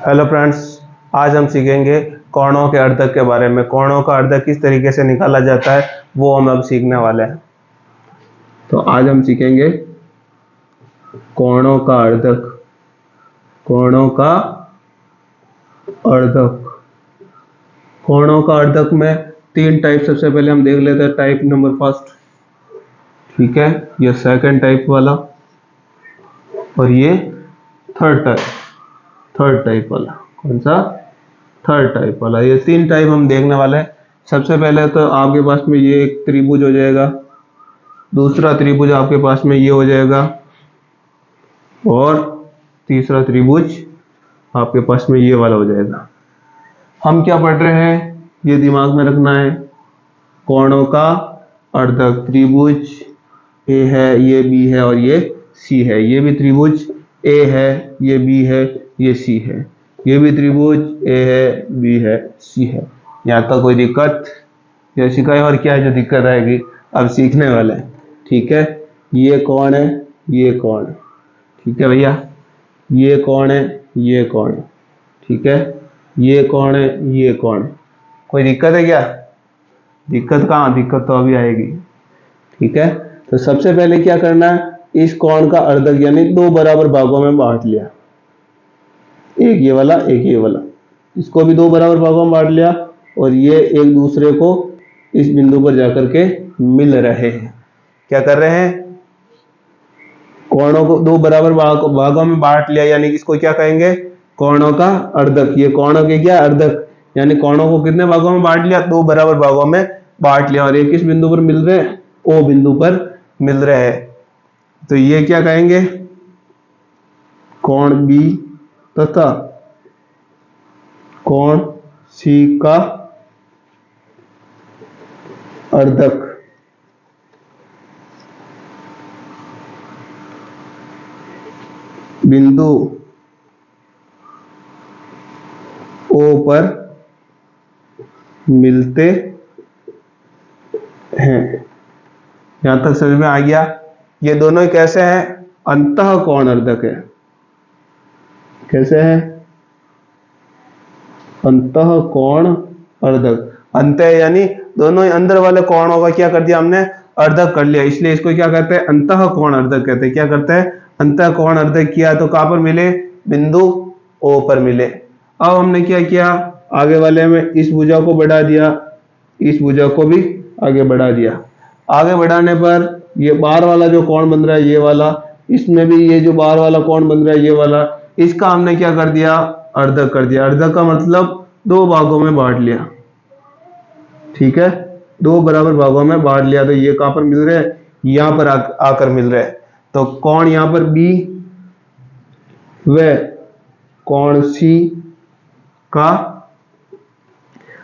Hello friends, आज हम सीखेंगे कोणों के अर्धक के बारे में। कोणों का अर्धक किस तरीके से निकाला जाता है वो हम अब सीखने वाले हैं। तो आज हम सीखेंगे कोणों का अर्धक। कोणों का अर्धक, कोणों का अर्धक में तीन टाइप सबसे पहले हम देख लेते हैं। टाइप नंबर फर्स्ट, ठीक है, ये सेकंड टाइप वाला और ये थर्ड टाइप वाला। कौन सा? थर्ड टाइप वाला। ये तीन टाइप हम देखने वाले हैं। सबसे पहले तो आपके पास में ये एक त्रिभुज हो जाएगा, दूसरा त्रिभुज आपके पास में ये हो जाएगा और तीसरा त्रिभुज आपके पास में ये वाला हो जाएगा। हम क्या पढ़ रहे हैं ये दिमाग में रखना है। कोणों का अर्धक, त्रिभुज ए है, ये बी है और ये सी है। ये भी त्रिभुज ए है, ये बी है, ये सी है। ये भी त्रिभुज ए है, बी है, सी है। यहाँ तक कोई दिक्कत? या शिकायत और क्या है जो दिक्कत आएगी? अब सीखने वाले हैं, ठीक है। ये कौन है? ये कौन है? ठीक है भैया। ये कौन है? ये कौन है? ठीक है। ये कौन है? ये कौन है? कोई दिक्कत है क्या? दिक्कत कहाँ? दिक्कत तो अभी आएगी, ठीक है। तो सबसे पहले क्या करना है, इस कोण का अर्धक यानी दो बराबर भागों में बांट लिया। एक ये वाला, एक ये वाला। इसको भी दो बराबर भागों में बांट लिया और ये एक दूसरे को इस बिंदु पर जाकर के मिल रहे हैं। क्या कर रहे हैं? कोणों को दो बराबर भागों में बांट लिया, यानी इसको क्या कहेंगे? कोणों का अर्धक। ये कोणों के क्या? अर्धक। यानी कोणों को कितने भागों में बांट लिया? दो बराबर भागों में बांट लिया और ये किस बिंदु पर मिल रहे हैं? ओ बिंदु पर मिल रहे हैं। तो ये क्या कहेंगे? कोण बी तथा कोण सी का अर्धक। बिंदु ओ पर मिलते हैं। यहां तक समझ में आ गया? ये दोनों ही कैसे हैं? अंतः कोण अर्धक है। कैसे है? अंतः कोण अर्धक। अंत यानी दोनों ही अंदर वाले कोणों का क्या कर दिया हमने? अर्धक कर लिया, इसलिए इसको क्या कहते हैं? अंतः कोण अर्धक कहते हैं। क्या करते हैं? अंतः कोण अर्धक किया तो कहां पर मिले? बिंदु ओ पर मिले। अब हमने क्या किया? आगे वाले में इस भुजा को बढ़ा दिया, इस भुजा को भी आगे बढ़ा दिया। आगे बढ़ाने पर ये बाहर वाला जो कोण बन रहा है ये वाला, इसमें भी ये जो बाहर वाला कोण बन रहा है ये वाला, इसका हमने क्या कर दिया? अर्धक कर दिया। अर्धक का मतलब दो भागों में बांट लिया, ठीक है। दो बराबर भागों में बांट लिया। तो ये कहां पर मिल रहे हैं? यहां पर आकर मिल रहे हैं। तो कोण यहां पर बी व कोण सी का,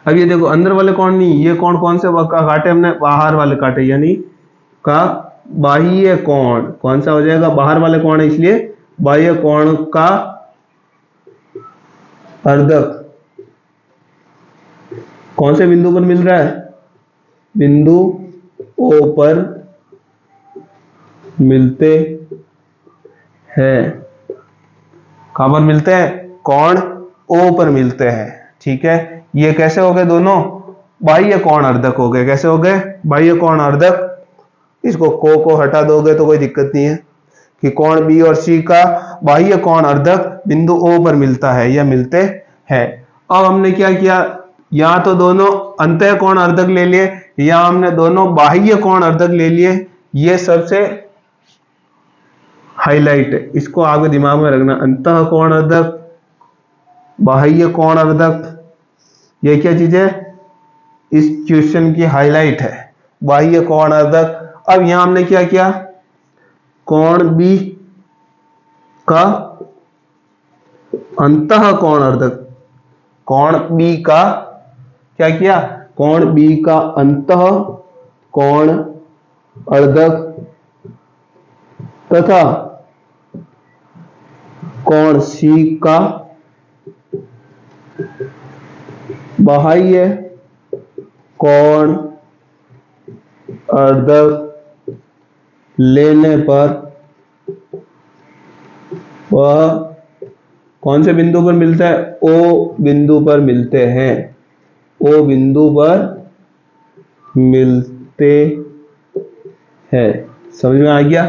अब ये देखो अंदर वाले कोण नहीं, ये कोण कौन से काटे हमने? बाहर वाले काटे, यानी का बाह्य कोण। कौन सा हो जाएगा? बाहर वाले कोण है, इसलिए बाह्य कोण का अर्धक कौन से बिंदु पर मिल रहा है? बिंदु ओ पर मिलते हैं। कहां पर मिलते हैं? कोण ओ पर मिलते हैं, ठीक है। ये कैसे हो गए? दोनों बाह्य कोण अर्धक हो गए। कैसे हो गए? बाह्य कोण अर्धक। इसको को हटा दोगे तो कोई दिक्कत नहीं है कि कोण बी और सी का बाह्य कोण अर्धक बिंदु ओ पर मिलता है या मिलते हैं। अब हमने क्या किया? यहां तो दोनों अंतः कोण अर्धक ले लिए, यहां हमने दोनों बाह्य कोण अर्धक ले लिए। ये सबसे हाईलाइट है, इसको आगे दिमाग में रखना। अंतः कोण अर्धक, बाह्य कोण अर्धक, ये क्या चीज है? इस क्वेश्चन की हाईलाइट है, बाह्य कोण अर्धक। अब यहां हमने क्या किया? कोण बी का अंतः कोण अर्धक, कोण बी का क्या किया? कोण बी का अंतः कोण अर्धक तथा कोण सी का बाह्य कोण अर्धक लेने पर वह कौन से बिंदु पर मिलता है? ओ बिंदु पर मिलते हैं, ओ बिंदु पर मिलते हैं। समझ में आ गया?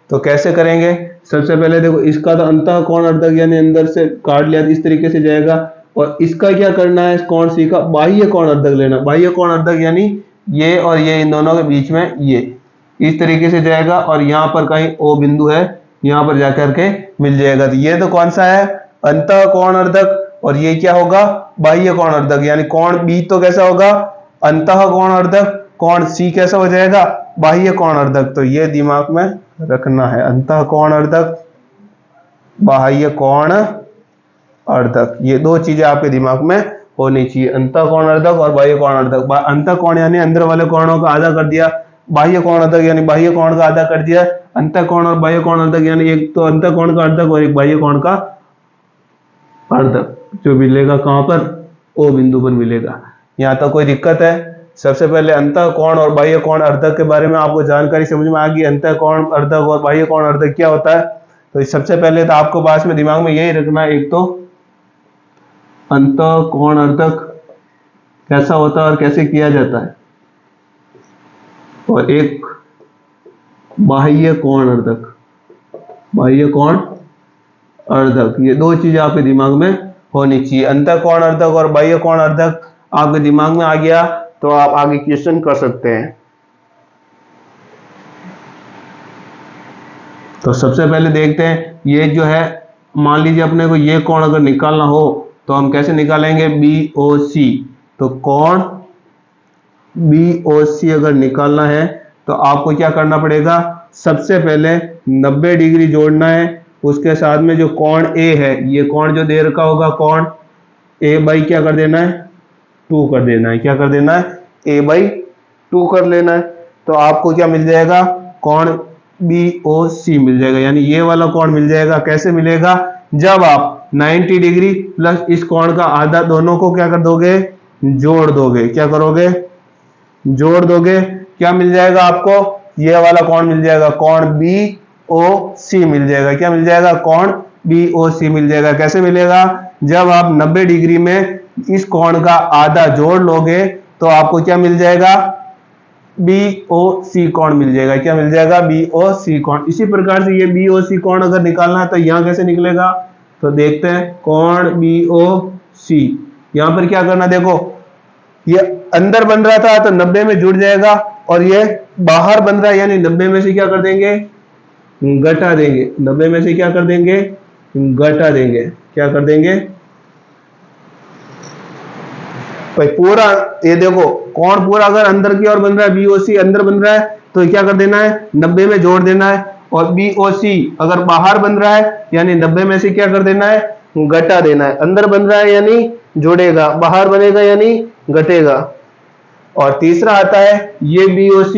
तो कैसे करेंगे? सबसे पहले देखो, इसका तो अंतः कोण अर्धक यानी अंदर से काट लिया, इस तरीके से जाएगा। और इसका क्या करना है? कोण सी का बाह्य कोण अर्धक लेना। बाह्य कोण अर्धक यानी ये और ये, इन दोनों के बीच में ये इस तरीके से जाएगा और यहाँ पर कहीं ओ बिंदु है, यहाँ पर जाकर के मिल जाएगा। तो ये तो कौन सा है? अंतः कोण अर्धक। और ये क्या होगा? बाह्य कोण अर्धक। यानी कोण बी तो कैसा होगा? अंतः कोण अर्धक। कोण सी कैसा हो जाएगा? बाह्य कोण अर्धक। तो ये दिमाग में रखना है, अंतः कोण अर्धक, बाह्य कोण अर्धक, ये दो चीजें आपके दिमाग में होनी चाहिए, अंतः कोण अर्धक और बाह्य कोण अर्धक। अंतः कोण यानी अंदर वाले कोणों का आधा कर दिया, बाह्य कोण अर्धक यानी बाह्य कोण का आधा कर दिया। अंतः कोण और बाह्य कोण अर्धक यानी एक तो अंतः कोण का अर्धक और एक बाह्य कोण का अर्धक, जो मिलेगा कहां पर? ओ बिंदु पर मिलेगा। यहाँ तो कोई दिक्कत है? सबसे पहले अंतः कोण और बाह्य कोण अर्धक के बारे में आपको जानकारी समझ में आ गई। अंतः कोण अर्धक और बाह्य कोण अर्धक क्या होता है? तो सबसे पहले तो आपको पास में दिमाग में यही रखना है, एक तो अंतः कोण अर्धक कैसा होता है और कैसे किया जाता है, और एक बाह्य कोण अर्धक, बाह्य कोण अर्धक, ये दो चीजें आपके दिमाग में होनी चाहिए। अंतः कोण अर्धक और बाह्य कोण अर्धक आपके दिमाग में आ गया तो आप आगे क्वेश्चन कर सकते हैं। तो सबसे पहले देखते हैं, ये जो है मान लीजिए अपने को ये कोण अगर निकालना हो तो हम कैसे निकालेंगे? BOC। तो कोण BOC अगर निकालना है तो आपको क्या करना पड़ेगा? सबसे पहले 90 डिग्री जोड़ना है, उसके साथ में जो कोण A है, ये कोण जो दे रखा होगा कोण A बाई क्या कर देना है? 2 कर देना है। क्या कर देना है? A बाई 2 कर लेना है। तो आपको क्या मिल जाएगा? कोण BOC मिल जाएगा, यानी ये वाला कोण मिल जाएगा। कैसे मिलेगा? जब आप 90 डिग्री प्लस इस कोण का आधा, दोनों को क्या कर दोगे? जोड़ दोगे। क्या करोगे? जोड़ दोगे। क्या मिल जाएगा आपको? ये वाला कोण मिल जाएगा, कोण BOC मिल जाएगा। क्या मिल जाएगा? कोण BOC मिल जाएगा। कैसे मिलेगा? जब आप 90 डिग्री में इस कोण का आधा जोड़ लोगे तो आपको क्या मिल जाएगा? BOC कोण मिल जाएगा। क्या मिल जाएगा? BOC कोण। इसी प्रकार से ये BOC कोण अगर निकालना है तो यहां कैसे निकलेगा? तो देखते हैं, कोण BOC, यहां पर क्या करना? देखो, ये अंदर बन रहा था तो 90 में जुड़ जाएगा, और ये बाहर बन रहा है यानी 90 में से क्या कर देंगे? घटा देंगे। 90 में से क्या कर देंगे? घटा देंगे। क्या कर देंगे भाई? पूरा ये देखो, कोण पूरा अगर अंदर की ओर बन रहा है, BOC अंदर बन रहा है, तो क्या कर देना है? 90 में जोड़ देना है। और BOC अगर बाहर बन रहा है यानी 90 में से क्या कर देना है? घटा देना है। अंदर बन रहा है यानी जोड़ेगा, बाहर बनेगा यानी घटेगा। और तीसरा आता है ये BOC,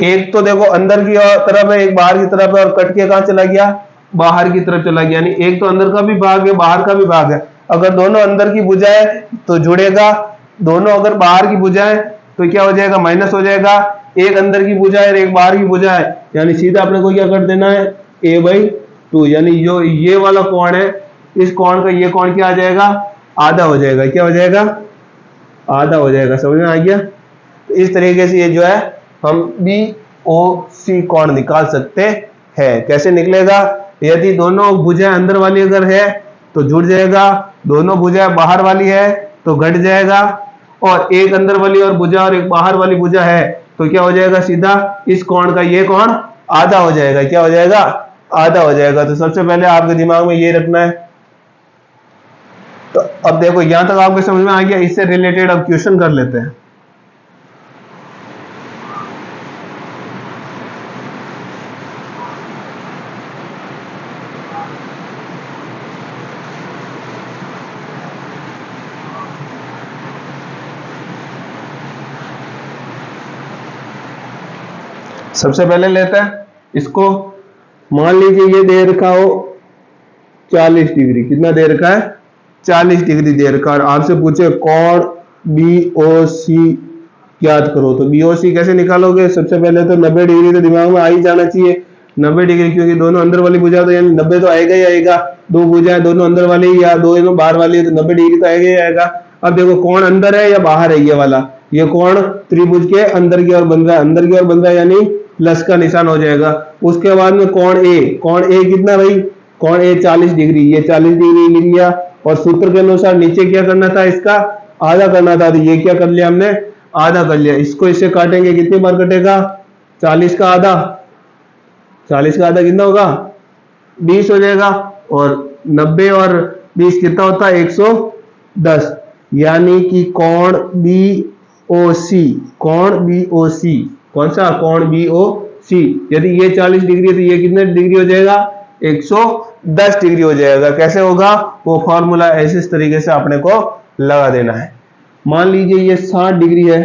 एक तो देखो अंदर की तरफ है, एक बाहर की तरफ है, और कट के कहां चला गया? बाहर की तरफ चला गया। यानी एक तो अंदर का भी भाग है, बाहर का भी भाग है। अगर दोनों अंदर की भुजा है तो जुड़ेगा, दोनों अगर बाहर की भुजा है तो क्या हो जाएगा? माइनस हो जाएगा। एक अंदर की भुजा है, एक बाहर की भुजा है, यानी सीधा अपने को क्या कर देना है? A/2। यानी जो ये वाला कोण है, इस कोण का ये कोण क्या आ जाएगा? आधा हो जाएगा। क्या हो जाएगा? आधा हो जाएगा। समझ में आ गया? तो इस तरीके से ये जो है हम BOC कोण निकाल सकते हैं। कैसे निकलेगा? यदि दोनों भुजाएं अंदर वाली अगर है तो जुड़ जाएगा, दोनों भुजाएं बाहर वाली है तो घट जाएगा, और एक अंदर वाली और भुजा और एक बाहर वाली भुजा है तो क्या हो जाएगा? सीधा इस कोण का ये कोण आधा हो जाएगा। क्या हो जाएगा? आधा हो जाएगा। तो सबसे पहले आपके दिमाग में ये रखना है। तो अब देखो, यहां तक आपको समझ में आ गया। इससे रिलेटेड अब क्वेश्चन कर लेते हैं। सबसे पहले लेते हैं इसको, मान लीजिए ये दे रखा हो 40 डिग्री। कितना दे रखा है? 40 डिग्री दे रखा है। और आपसे पूछे कोण BOC याद करो, तो BOC कैसे निकालोगे? सबसे पहले तो 90 डिग्री तो दिमाग में आ ही जाना चाहिए। 90 डिग्री, क्योंकि दोनों अंदर वाली भुजा तो यानी 90 तो आएगा ही आएगा। दो भुजाएं दोनों अंदर वाली या दोनों बाहर वाली है तो 90 डिग्री तो आएगा ही आएगा। अब देखो कौन अंदर है या बाहर है, ये वाला, ये कौन त्रिभुज के अंदर की ओर बन रहा है, अंदर की ओर बन रहा है यानी प्लस का निशान हो जाएगा। उसके बाद में कौन ए, कौन ए कितना भाई, कौन ए 40 डिग्री, ये 40 डिग्री लिख लिया। और सूत्र के अनुसार नीचे क्या करना था, इसका आधा करना था, तो ये क्या कर लिया हमने, आधा कर लिया। इसको इससे काटेंगे कितनी बार कटेगा, 40 का आधा, 40 का आधा कितना होगा 20 हो जाएगा। और 90 और 20 कितना होता है 110, यानी कि कोण BOC, कोण BOC, कौन सा कोण BOC, यदि ये 40 डिग्री है तो ये कितने डिग्री हो जाएगा 110 डिग्री हो जाएगा। कैसे होगा, वो फॉर्मूला ऐसे इस तरीके से आपने को लगा देना है। मान लीजिए ये 60 डिग्री है,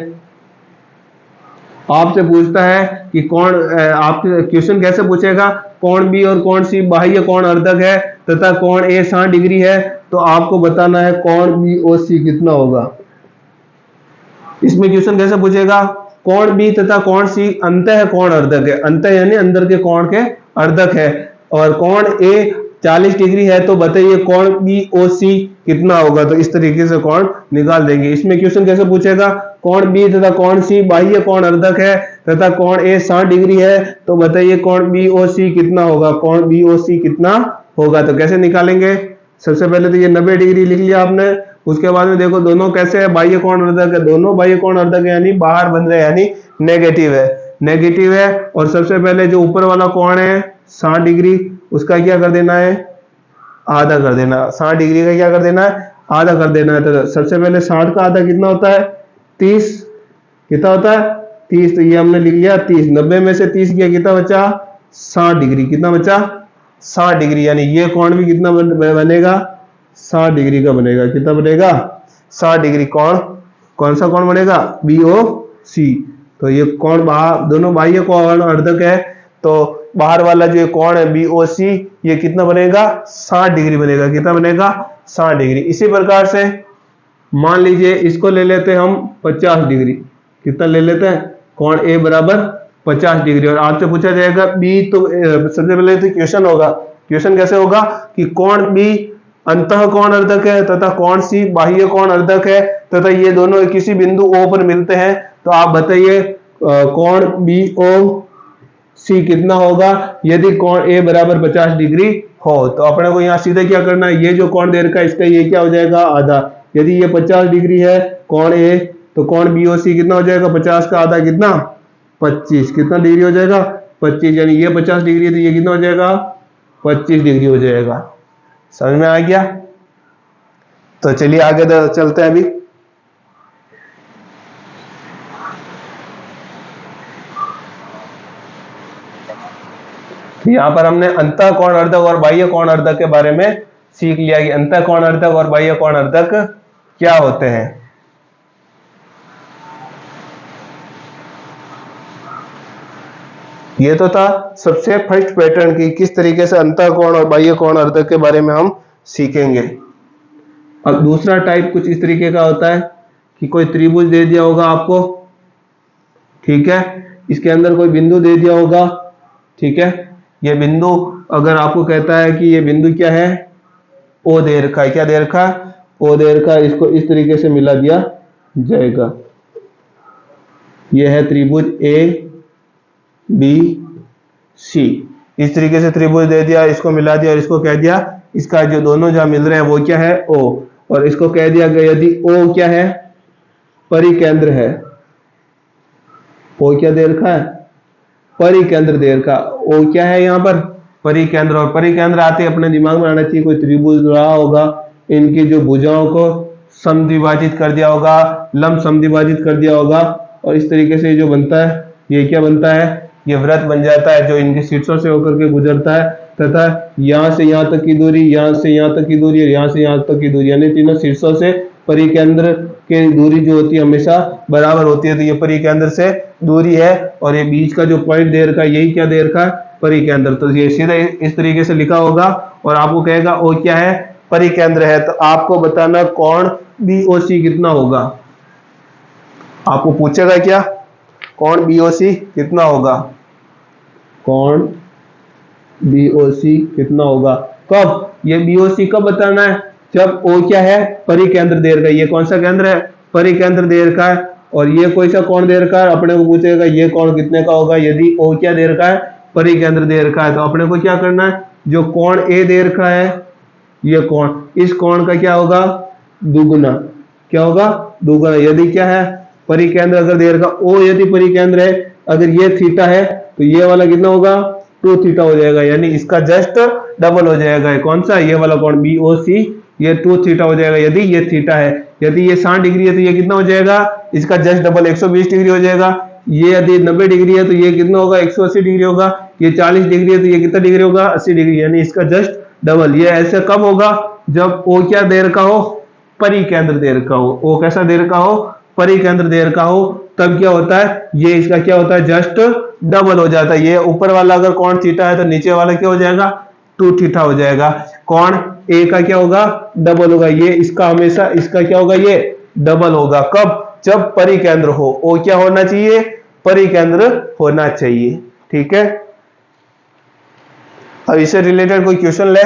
आपसे पूछता है कि कौन, आपसे क्वेश्चन कैसे पूछेगा, कोण बी और कोण सी बाह्य कोण अर्धक है तथा कोण ए 60 डिग्री है, तो आपको बताना है कोण BOC कितना होगा। इसमें क्वेश्चन कैसे पूछेगा, कोण बी तथा कोण सी अंतः कोण अर्धक है, अंतः यानी अंदर के कोण के अर्धक है, और कोण ए 40 डिग्री है, तो बताइए कोण BOC कितना होगा। तो इस तरीके से कोण निकाल देंगे। इसमें क्वेश्चन कैसे पूछेगा, कोण बी तथा कोण सी बाह्य कोण अर्धक है तथा कोण ए 60 डिग्री है, तो बताइए कोण BOC कितना होगा, कोण BOC कितना होगा। तो कैसे निकालेंगे, सबसे पहले तो ये 90 डिग्री लिख लिया आपने। उसके बाद में देखो दोनों कैसे है, बाह्य कोण अर्धक है, दोनों बाह्य कोण अर्धक है यानी बाहर बन रहे हैं, यानी नेगेटिव है, नेगेटिव है। और सबसे पहले जो ऊपर वाला कोण है 60 डिग्री, उसका क्या कर देना है, आधा कर देना। 60 डिग्री का क्या कर देना है, आधा कर देना है। तो सबसे पहले 60 का आधा कितना होता है 30, कितना होता है 30, तो ये हमने लिख लिया 30। 90 में से 30 गया कितना बचा 60 डिग्री, कितना बचा 60 डिग्री, यानी ये कोण भी कितना बनेगा 60 डिग्री का बनेगा। कितना बनेगा 60 डिग्री कोण, कौन सा कोण बनेगा BOC। तो ये कोण बाहर, दोनों बाह्य कोण अर्धक है, तो बाहर वाला जो कोण है BOC ये कितना बनेगा 60 डिग्री बनेगा। कितना बनेगा 60 डिग्री। इसी प्रकार से मान लीजिए इसको ले लेते हैं हम 50 डिग्री, कितना ले लेते हैं, कोण A बराबर 50 डिग्री। और आपसे पूछा जाएगा B, तो सबसे पहले तो क्वेश्चन होगा, क्वेश्चन कैसे होगा कि कोण B अंतः कोण अर्धक है तथा कोण C बाह्य कोण अर्धक है तथा ये दोनों किसी बिंदु O पर मिलते हैं, तो आप बताइए कोण BOC कितना होगा यदि कोण A बराबर 50 डिग्री हो। तो अपने को यहाँ सीधे क्या करना है, ये जो कोण दे रखा है इसका ये क्या हो जाएगा आधा। यदि ये 50 डिग्री है कोण A, तो कोण BOC कितना हो जाएगा 50 का आधा कितना 25, कितना डिग्री हो जाएगा 25, यानी ये 50 डिग्री है तो ये कितना हो जाएगा 25 डिग्री हो जाएगा। समझ में आ गया। तो चलिए आगे चलते हैं। अभी यहां पर हमने अंतः कोण अर्धक और बाह्य कोण अर्धक के बारे में सीख लिया कि अंतः कोण अर्धक और बाह्य कोण अर्धक क्या होते हैं। ये तो था सबसे फर्स्ट पैटर्न की किस तरीके से अंतः कोण और बाह्य कोण अर्धक के बारे में हम सीखेंगे। अब दूसरा टाइप कुछ इस तरीके का होता है कि कोई त्रिभुज दे दिया होगा आपको, ठीक है, इसके अंदर कोई बिंदु दे दिया होगा, ठीक है। ये बिंदु अगर आपको कहता है कि ये बिंदु क्या है O दे रखा है, क्या दे रखा है O दे रखा है, इसको इस तरीके से मिला दिया जाएगा। यह है त्रिभुज ABC, इस तरीके से त्रिभुज दे दिया, इसको मिला दिया और इसको कह दिया इसका जो दोनों जहां मिल रहे हैं वो क्या है O, और इसको कह दिया गया यदि O क्या है परिकेंद्र है, O क्या दे रखा है परिकेंद्र दे रखा, O क्या है यहाँ पर परिकेंद्र। और परिकेंद्र आते अपने दिमाग में आना चाहिए कोई त्रिभुज रहा होगा, इनकी जो भुजाओं को समद्विभाजित कर दिया होगा, लंब समद्विभाजित कर दिया होगा, और इस तरीके से जो बनता है ये क्या बनता है, ये वृत्त बन जाता है जो इनके शीर्षों से होकर के गुजरता है तथा यहाँ से यहाँ तक की दूरी, यहाँ से यहाँ तक की दूरी और यहाँ से यहाँ तक की दूरी, यानी तीनों शीर्षों से परिकेंद्र की दूरी जो होती है हमेशा बराबर होती है। तो ये परिकेंद्र से दूरी है और ये बीच का जो पॉइंट दे रखा है यही क्या दे रखा है परिकेंद्र। तो ये सीधे इस तरीके से लिखा होगा और आपको कहेगा O क्या है परिकेंद्र है, तो आपको बताना कोण BOC कितना होगा। आपको पूछेगा क्या कोण BOC कितना होगा, कोण BOC कितना होगा। कब ये BOC कब बताना है, जब O क्या है, परिकेंद्र दे रखा है। ये कौन सा केंद्र है, परिकेंद्र दे रखा है। और ये कोई सा कोण दे रखा है, अपने को पूछेगा ये कोण कितने का होगा। यदि O क्या दे रखा है, परिकेंद्र दे रखा है, तो अपने को क्या करना है, जो कोण A दे रखा है, ये कोण, इस कोण का क्या होगा, दुगुना। क्या होगा, दुगुना। यदि क्या है, परिकेंद्र अगर दे रखा O यदि परिकेंद्र है, अगर ये थीटा है तो ये वाला कितना होगा, 2 थीटा हो जाएगा, यानी इसका जस्ट डबल हो जाएगा। ये कौन सा, ये वाला कोण BOC, ये 2 थीटा हो जाएगा यदि ये थीटा है। यदि ये 60 डिग्री है तो ये कितना हो जाएगा, इसका जस्ट डबल 120 डिग्री हो जाएगा। ये यदि 90 डिग्री है तो ये कितना होगा, 180 डिग्री होगा। ये 40 डिग्री है तो ये कितना डिग्री होगा, 80 डिग्री, यानी इसका जस्ट डबल। ये ऐसे कब होगा, जब O क्या दे रखा हो, परिकेंद्र दे रखा हो। O कैसा दे रखा हो, परिकेंद्र दे रखा हो, तब क्या होता है, ये इसका क्या होता है, जस्ट डबल हो जाता है। ये ऊपर वाला अगर कोण थीटा है तो नीचे वाला क्या हो जाएगा, 2 थीटा हो जाएगा। कोण A का क्या होगा, डबल होगा। ये इसका हमेशा इसका क्या होगा, ये डबल होगा। कब, जब परिकेंद्र हो। O क्या होना चाहिए, परिकेंद्र होना चाहिए। ठीक है, अब इससे रिलेटेड कोई क्वेश्चन ले।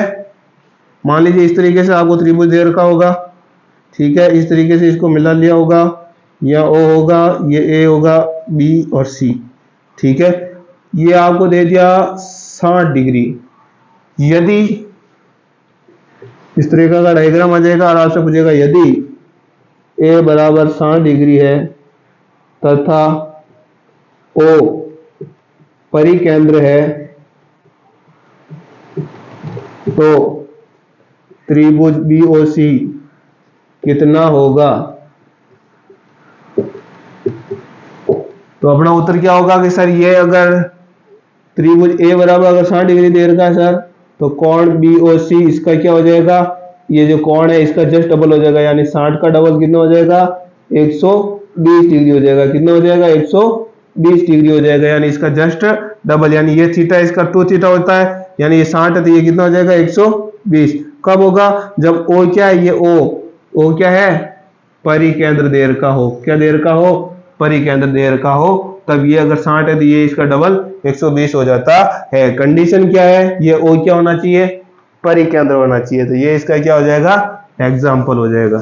मान लीजिए इस तरीके से आपको त्रिभुज दे रखा होगा, ठीक है, इस तरीके से इसको मिला लिया होगा, या O होगा, ये A होगा, B और C, ठीक है। ये आपको दे दिया 60 डिग्री। यदि इस तरीके का डायग्राम आ जाएगा और आपसे पूछेगा यदि A बराबर 60 डिग्री है तथा O परिकेंद्र है, तो त्रिभुज BOC कितना होगा। तो अपना उत्तर क्या होगा कि सर ये अगर त्रिभुज A बराबर अगर 60 डिग्री दे रखा है सर, तो कोण BOC इसका क्या हो जाएगा, ये जो कोण है इसका जस्ट डबल हो जाएगा, यानी 60 का डबल कितना हो जाएगा, 120 डिग्री हो जाएगा। कितना हो जाएगा, 120 डिग्री हो जाएगा, यानी इसका जस्ट डबल। यानी ये थीटा इसका 2 थीटा होता है, यानी ये 60 है तो ये कितना हो जाएगा, 120। कब होगा, जब O क्या है, ये O क्या है, परिकेंद्र दे रखा हो। क्या दे रखा हो, परिकेंद्र दे रखा हो। तब ये अगर 60 है तो ये इसका डबल 120 हो जाता है। कंडीशन क्या है, ये O क्या होना चाहिए, परिकेंद्र होना चाहिए। तो ये इसका क्या हो जाएगा, एग्जाम्पल हो जाएगा।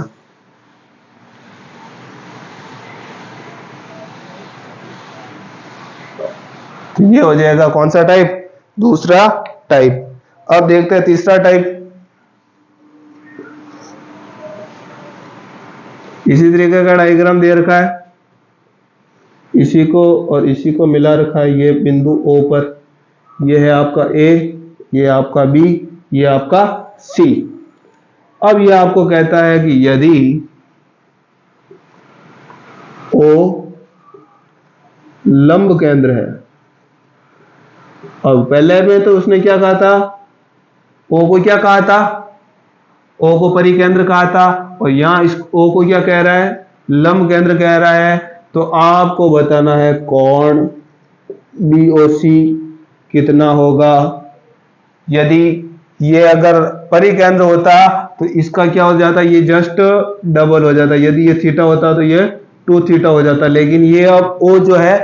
तो ये हो जाएगा कौन सा टाइप, दूसरा टाइप। अब देखते हैं तीसरा टाइप। इसी तरीके का डायग्राम दे रखा है, इसी को और इसी को मिला रखा है। ये बिंदु O पर, ये है आपका A, ये आपका B, ये आपका C। अब ये आपको कहता है कि यदि O लंब केंद्र है, अब पहले में तो उसने क्या कहा था, O को क्या कहा था, O को परिकेंद्र कहा था, और यहां इस O को क्या कह रहा है, लंब केंद्र कह रहा है। तो आपको बताना है कोण BOC कितना होगा। यदि ये अगर परिकेंद्र होता तो इसका क्या हो जाता, ये जस्ट डबल हो जाता। यदि ये थीटा होता तो ये 2 थीटा हो जाता। लेकिन ये अब O जो है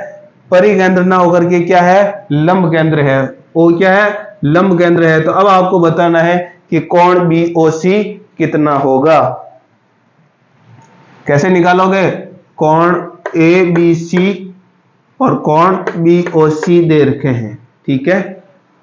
परिकेंद्र ना होकर के क्या है, लंब केंद्र है। O क्या है, लंब केंद्र है। तो अब आपको बताना है कि कोण BOC कितना होगा। कैसे निकालोगे, कोण ABC और कोण BOC दे रखे हैं, ठीक है।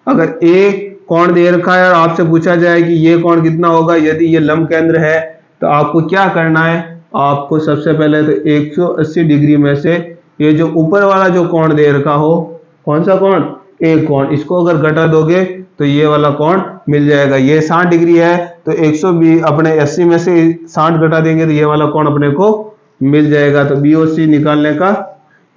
अगर A कोण दे रखा है और आपसे पूछा जाए कि ये कोण कितना होगा, यदि ये लंब केंद्र है, तो आपको क्या करना है, आपको सबसे पहले तो 180 डिग्री में से ये जो ऊपर वाला जो कोण दे रखा हो, कौन सा कोण, A कोण, इसको अगर घटा दोगे तो ये वाला कोण मिल जाएगा। ये 60 डिग्री है तो 120 अपने 80 में से 60 घटा देंगे तो ये वाला कोण अपने को मिल जाएगा। तो BOC निकालने का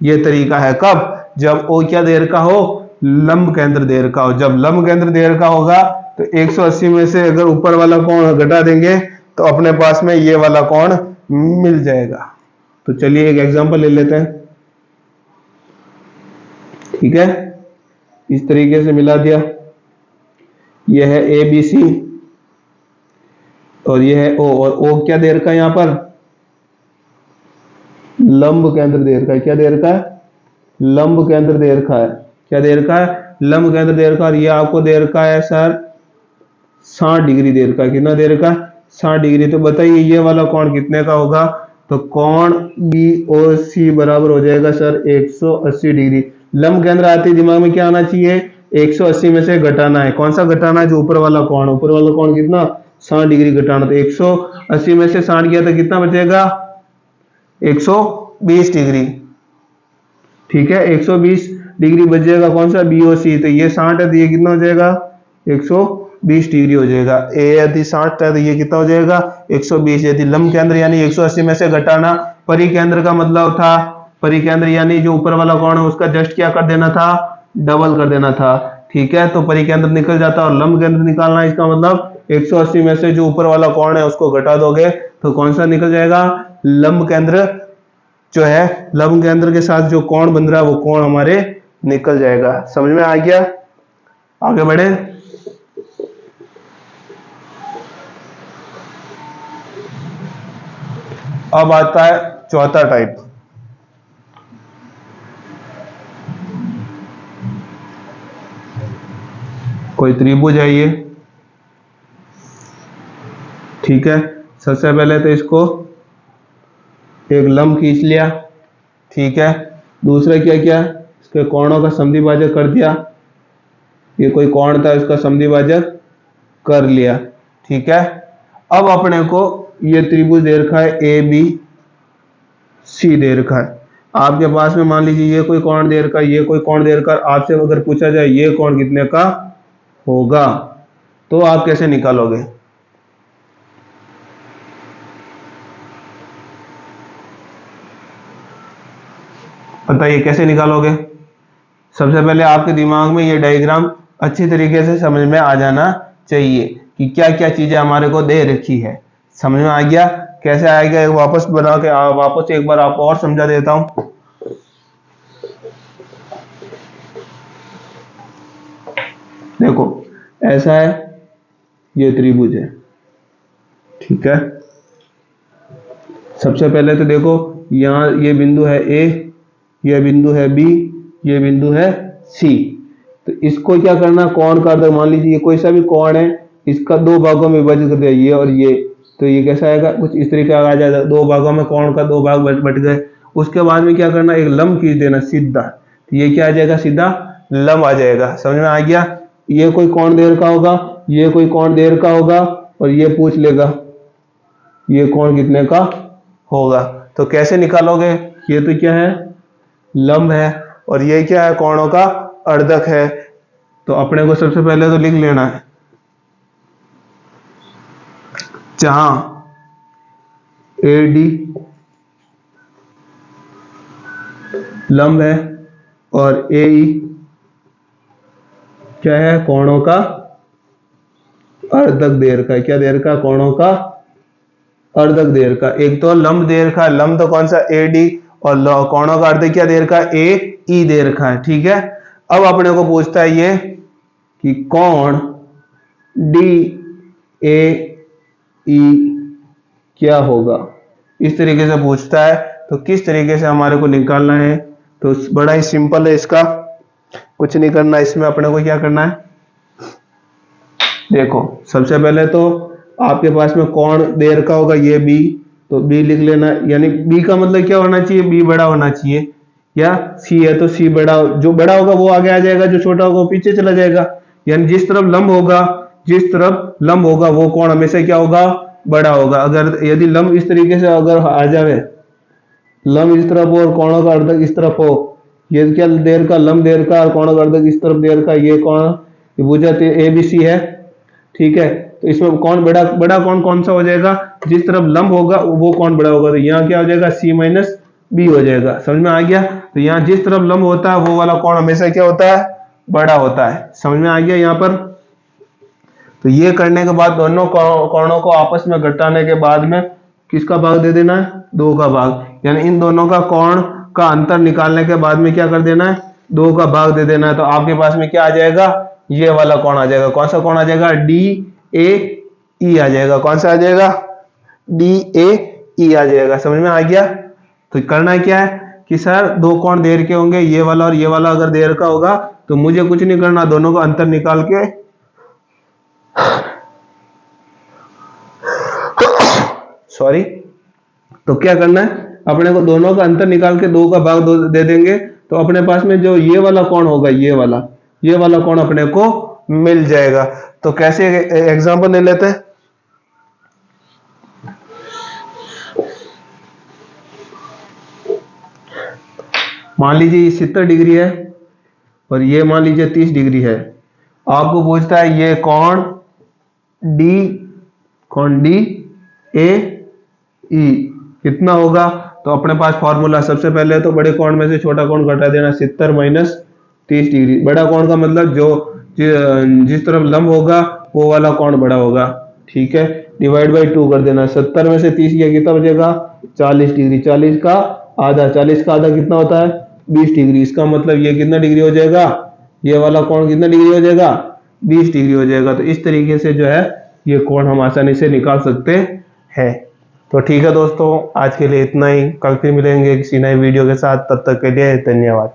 ये तरीका है। कब, जब O क्या दे रखा हो, लंब केंद्र दे रखा हो। जब लंब केंद्र दे रखा होगा तो 180 में से अगर ऊपर वाला कोण घटा देंगे तो अपने पास में ये वाला कोण मिल जाएगा। तो चलिए एक एग्जांपल ले लेते हैं, ठीक है। इस तरीके से मिला दिया, यह है ABC और यह है O, और O क्या दे रखा है, यहां पर लंब केंद्र दे रखा है। क्या दे रखा है, लंब केंद्र दे रखा है। क्या दे रखा है, लंब केंद्र दे रखा और ये आपको दे रखा है सर 60 डिग्री दे रखा है। कितना दे रखा है? 60 डिग्री। तो बताइए ये वाला कोण कितने का होगा? तो कोण BOC बराबर हो जाएगा सर 180 डिग्री। लंब केंद्र आते ही दिमाग में क्या आना चाहिए? 180 में से घटाना है। कौन सा घटाना है? जो ऊपर वाला कोण। ऊपर वाला कोण कितना? 60 डिग्री घटाना। तो 180 में से 60 गया तो कितना बचेगा? 120 डिग्री। ठीक है, 120 डिग्री बच जाएगा। कौन सा? BOC। तो ये 60 है तो ये कितना हो जाएगा? 120 डिग्री हो जाएगा। ए यदि 60 है तो ये कितना हो जाएगा? 120। यदि लंब केंद्र यानी 180 में से घटाना, परिकेंद्र का मतलब था, परिकेंद्र यानी जो ऊपर वाला कोण है उसका जस्ट क्या कर देना था? डबल कर देना था। ठीक है, तो परिकेंद्र निकल जाता और लंब केंद्र निकालना, इसका मतलब 180 में से जो ऊपर वाला कोण है उसको घटा दोगे तो कौन सा निकल जाएगा? लंब केंद्र जो है, लंब केंद्र के साथ जो कोण बन रहा है वो कोण हमारे निकल जाएगा। समझ में आ गया? आगे बढ़े। अब आता है चौथा टाइप। कोई त्रिभुज है ये। ठीक है, सबसे पहले तो इसको एक लंब खींच लिया। ठीक है, दूसरा क्या किया? इसके कोणों का समद्विभाजक कर दिया। ये कोई कोण था इसका समद्विभाजक कर लिया। ठीक है, अब अपने को ये त्रिभुज दे रखा है ABC दे रखा है। आपके पास में मान लीजिए ये कोई कोण दे रखा है, ये कोई कोण दे रखा है। आपसे अगर पूछा जाए ये कोण कितने का होगा तो आप कैसे निकालोगे? बताइए कैसे निकालोगे? सबसे पहले आपके दिमाग में ये डायग्राम अच्छी तरीके से समझ में आ जाना चाहिए कि क्या क्या चीजें हमारे को दे रखी है। समझ में आ गया? कैसे आएगा वापस बना के वापस एक बार आपको और समझा देता हूं। देखो ऐसा है, ये त्रिभुज है। ठीक है, सबसे पहले तो देखो यहाँ ये बिंदु है A, ये बिंदु है B, ये बिंदु है C। तो इसको क्या करना? कोण का अर्धक, मान लीजिए ये कोई सा भी कोण है, इसका दो भागों में विभाजित कर दिया, ये और ये। तो ये कैसा आएगा? कुछ इस तरीके का आ जाएगा। दो भागों में कोण का दो भाग बट गए। उसके बाद में क्या करना? एक लंब खींच देना सीधा। तो ये क्या आ जाएगा? सीधा लंब आ जाएगा। समझ में आ गया? ये कोई कोण दे रखा होगा, ये कोई कोण दे रखा होगा और ये पूछ लेगा ये कोण कितने का होगा। तो कैसे निकालोगे? ये तो क्या है? लंब है और ये क्या है? कोणों का अर्धक है। तो अपने को सबसे पहले तो लिख लेना है, जहां AD लंब है और AE क्या है? कोणों का अर्धक दे रखा है। क्या दे रखा? कोणों का अर्धक दे रखा। एक तो लंब दे रखा है, लंब तो कौन सा? AD, और कोणों का अर्धक क्या दे रखा है? AE दे रखा है। ठीक है, अब अपने को पूछता है ये कि कोण DAE क्या होगा। इस तरीके से पूछता है। तो किस तरीके से हमारे को निकालना है? तो बड़ा ही सिंपल है, इसका कुछ नहीं करना। इसमें अपने को क्या करना है? देखो सबसे पहले तो आपके पास में कोण दे रखा होगा ये B, तो B लिख लेना। यानी B का मतलब क्या होना चाहिए? B बड़ा होना चाहिए। या C है तो C बड़ा, जो बड़ा होगा वो आगे आ जाएगा, जो छोटा होगा वो पीछे चला जाएगा। यानी जिस तरफ लंब होगा, जिस तरफ लंब होगा वो कोण हमेशा क्या होगा? बड़ा होगा। अगर यदि लंब इस तरीके से अगर आ जाए, लंब इस तरफ हो और कोणों का अर्धक इस तरफ हो, ये क्या देर का? लंब देर का और कोणों का अर्धक इस तरफ देर का, ये कोण भुजा ABC है। ठीक है, तो इसमें कौन बड़ा? बड़ा कौन कौन सा हो जाएगा? जिस तरफ लंब होगा वो कौन बड़ा होगा। तो यहाँ क्या हो जाएगा? C-B हो जाएगा। समझ में आ गया? तो यहाँ जिस तरफ लंब होता है वो वाला कौन हमेशा क्या होता है? बड़ा होता है। समझ में आ गया यहाँ पर? तो ये करने के बाद दोनों कोणों को आपस में घटाने के बाद में किसका भाग दे देना है? 2 का भाग। यानी इन दोनों का कोण का अंतर निकालने के बाद में क्या कर देना है? 2 का भाग दे देना है। तो आपके पास में क्या आ जाएगा? ये वाला कोण आ जाएगा। कौन सा कोण आ जाएगा? DAE आ जाएगा। कौन सा आ जाएगा? DAE आ जाएगा। समझ में आ गया? तो करना क्या है? कि सर दो कोण देर के होंगे, ये वाला और ये वाला अगर देर का होगा तो मुझे कुछ नहीं करना, दोनों का अंतर निकाल के सॉरी, तो क्या करना है, अपने को दोनों का अंतर निकाल के 2 का भाग 2 दे देंगे, तो अपने पास में जो ये वाला कोण होगा, ये वाला कोण अपने को मिल जाएगा। तो कैसे एग्जांपल ले लेते हैं। मान लीजिए 70 डिग्री है और ये मान लीजिए 30 डिग्री है। आपको पूछता है ये कोण डी ए ई कितना होगा, तो अपने पास फॉर्मूला सबसे पहले तो बड़े कोण में से छोटा कोण घटा देना, 70 माइनस 30 डिग्री। बड़ा कोण का मतलब जो जिस तरफ लंब होगा वो वाला कोण बड़ा होगा, ठीक है, डिवाइड बाई 2 कर देना। 70 में से 30 गया कितना बचेगा, 40 डिग्री। 40 का आधा कितना होता है, 20 डिग्री। इसका मतलब ये कितना डिग्री हो जाएगा, ये वाला कोण कितना डिग्री हो जाएगा, 20 डिग्री हो जाएगा। तो इस तरीके से जो है ये कोण हम आसानी से निकाल सकते हैं। तो ठीक है दोस्तों, आज के लिए इतना ही। कल फिर मिलेंगे किसी नए वीडियो के साथ, तब तक के लिए धन्यवाद।